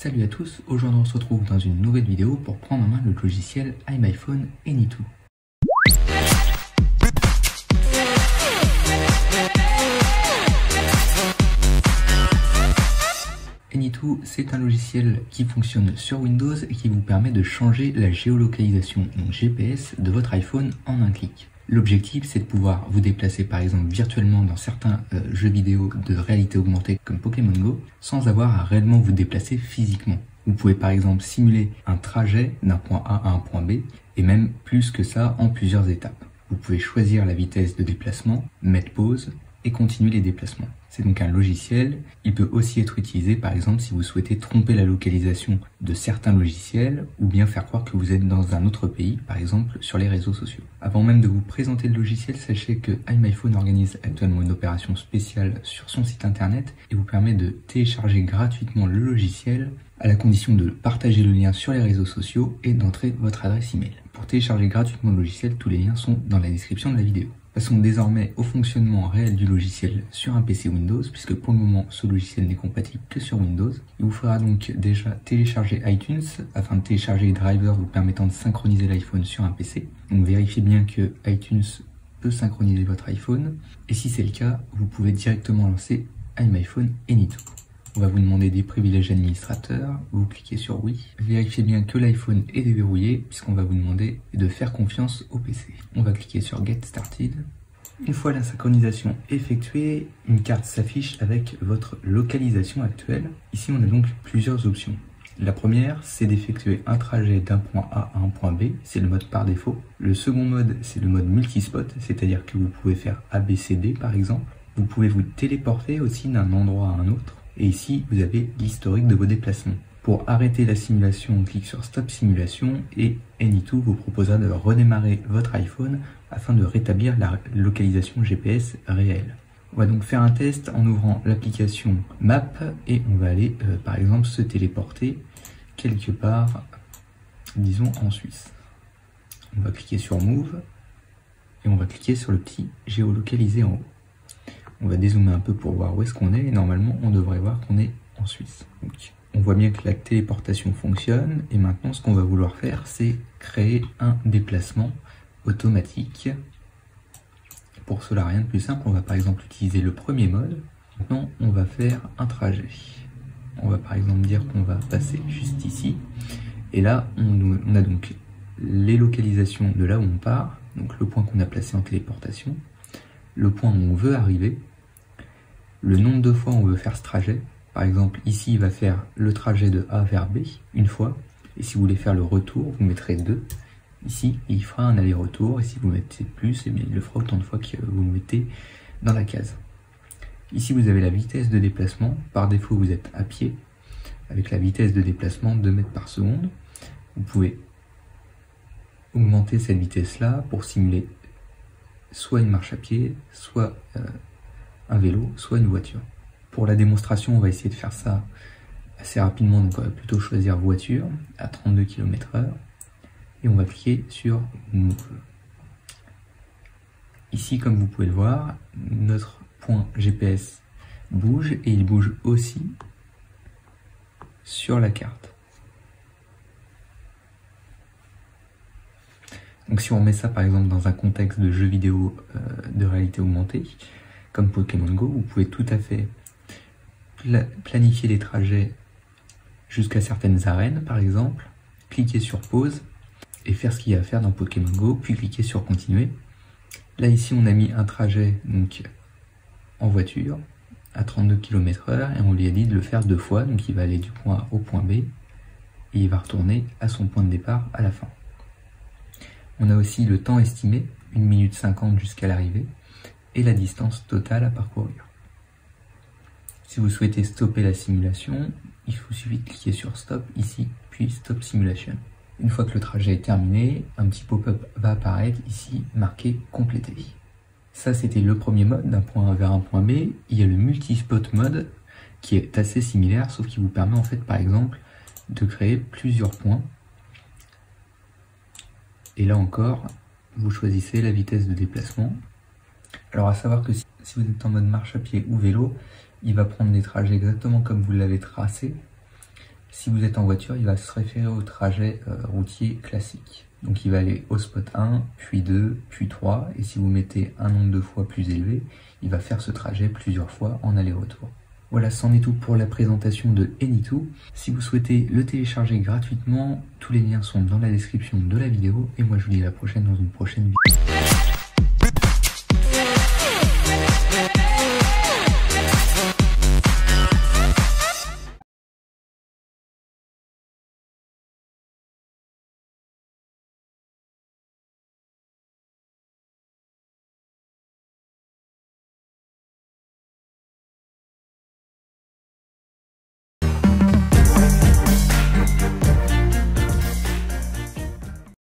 Salut à tous, aujourd'hui on se retrouve dans une nouvelle vidéo pour prendre en main le logiciel iMyPhone Anytoo. Anytoo, c'est un logiciel qui fonctionne sur Windows et qui vous permet de changer la géolocalisation, donc GPS, de votre iPhone en un clic. L'objectif, c'est de pouvoir vous déplacer par exemple virtuellement dans certains jeux vidéo de réalité augmentée comme Pokémon Go, sans avoir à réellement vous déplacer physiquement. Vous pouvez par exemple simuler un trajet d'un point A à un point B, et même plus que ça en plusieurs étapes. Vous pouvez choisir la vitesse de déplacement, mettre pause, et continuer les déplacements. C'est donc un logiciel. Il peut aussi être utilisé par exemple si vous souhaitez tromper la localisation de certains logiciels ou bien faire croire que vous êtes dans un autre pays, par exemple sur les réseaux sociaux. Avant même de vous présenter le logiciel, sachez que iMyPhone organise actuellement une opération spéciale sur son site internet et vous permet de télécharger gratuitement le logiciel à la condition de partager le lien sur les réseaux sociaux et d'entrer votre adresse email. Pour télécharger gratuitement le logiciel, tous les liens sont dans la description de la vidéo. Passons désormais au fonctionnement réel du logiciel sur un PC Windows, puisque pour le moment ce logiciel n'est compatible que sur Windows. Il vous faudra donc déjà télécharger iTunes afin de télécharger les drivers vous permettant de synchroniser l'iPhone sur un PC. Donc vérifiez bien que iTunes peut synchroniser votre iPhone, et si c'est le cas, vous pouvez directement lancer iMyPhone Anytoo. On va vous demander des privilèges administrateurs, vous cliquez sur oui. Vérifiez bien que l'iPhone est déverrouillé puisqu'on va vous demander de faire confiance au PC. On va cliquer sur Get Started. Une fois la synchronisation effectuée, une carte s'affiche avec votre localisation actuelle. Ici on a donc plusieurs options. La première, c'est d'effectuer un trajet d'un point A à un point B, c'est le mode par défaut. Le second mode, c'est le mode multispot, c'est-à-dire que vous pouvez faire ABCD par exemple. Vous pouvez vous téléporter aussi d'un endroit à un autre. Et ici, vous avez l'historique de vos déplacements. Pour arrêter la simulation, on clique sur Stop Simulation et Anytoo vous proposera de redémarrer votre iPhone afin de rétablir la localisation GPS réelle. On va donc faire un test en ouvrant l'application Map et on va aller par exemple se téléporter quelque part, disons en Suisse. On va cliquer sur Move et on va cliquer sur le petit géolocalisé en haut. On va dézoomer un peu pour voir où est-ce qu'on est et normalement on devrait voir qu'on est en Suisse. Donc, on voit bien que la téléportation fonctionne et maintenant ce qu'on va vouloir faire c'est créer un déplacement automatique. Pour cela rien de plus simple, on va par exemple utiliser le premier mode. Maintenant on va faire un trajet. On va par exemple dire qu'on va passer juste ici et là on a donc les localisations de là où on part, donc le point qu'on a placé en téléportation, le point où on veut arriver, le nombre de fois on veut faire ce trajet. Par exemple, ici, il va faire le trajet de A vers B une fois. Et si vous voulez faire le retour, vous mettrez 2. Ici, il fera un aller-retour. Et si vous mettez plus, eh bien, il le fera autant de fois que vous mettez dans la case. Ici, vous avez la vitesse de déplacement. Par défaut, vous êtes à pied avec la vitesse de déplacement 2 mètres par seconde. Vous pouvez augmenter cette vitesse-là pour simuler soit une marche à pied, soit un vélo, soit une voiture. Pour la démonstration, on va essayer de faire ça assez rapidement, donc on va plutôt choisir voiture à 32 km/h et on va cliquer sur Move. Ici, comme vous pouvez le voir, notre point GPS bouge et il bouge aussi sur la carte. Donc si on met ça par exemple dans un contexte de jeu vidéo de réalité augmentée, comme Pokémon Go, vous pouvez tout à fait planifier les trajets jusqu'à certaines arènes par exemple, cliquer sur pause et faire ce qu'il y a à faire dans Pokémon Go, puis cliquer sur continuer. Là ici on a mis un trajet donc en voiture à 32 km/h et on lui a dit de le faire 2 fois, donc il va aller du point A au point B et il va retourner à son point de départ à la fin. On a aussi le temps estimé, 1 minute 50 jusqu'à l'arrivée, et la distance totale à parcourir. Si vous souhaitez stopper la simulation, il vous suffit de cliquer sur Stop ici, puis Stop Simulation. Une fois que le trajet est terminé, un petit pop-up va apparaître ici, marqué Complété. Ça, c'était le premier mode, d'un point A vers un point B. Il y a le multispot mode, qui est assez similaire, sauf qui vous permet en fait, par exemple, de créer plusieurs points. Et là encore, vous choisissez la vitesse de déplacement. Alors à savoir que si vous êtes en mode marche à pied ou vélo, il va prendre des trajets exactement comme vous l'avez tracé. Si vous êtes en voiture, il va se référer au trajet routier classique. Donc il va aller au spot 1, puis 2, puis 3, et si vous mettez un nombre de fois plus élevé, il va faire ce trajet plusieurs fois en aller-retour. Voilà, c'en est tout pour la présentation de Any2. Si vous souhaitez le télécharger gratuitement, tous les liens sont dans la description de la vidéo, et moi je vous dis à la prochaine dans une prochaine vidéo.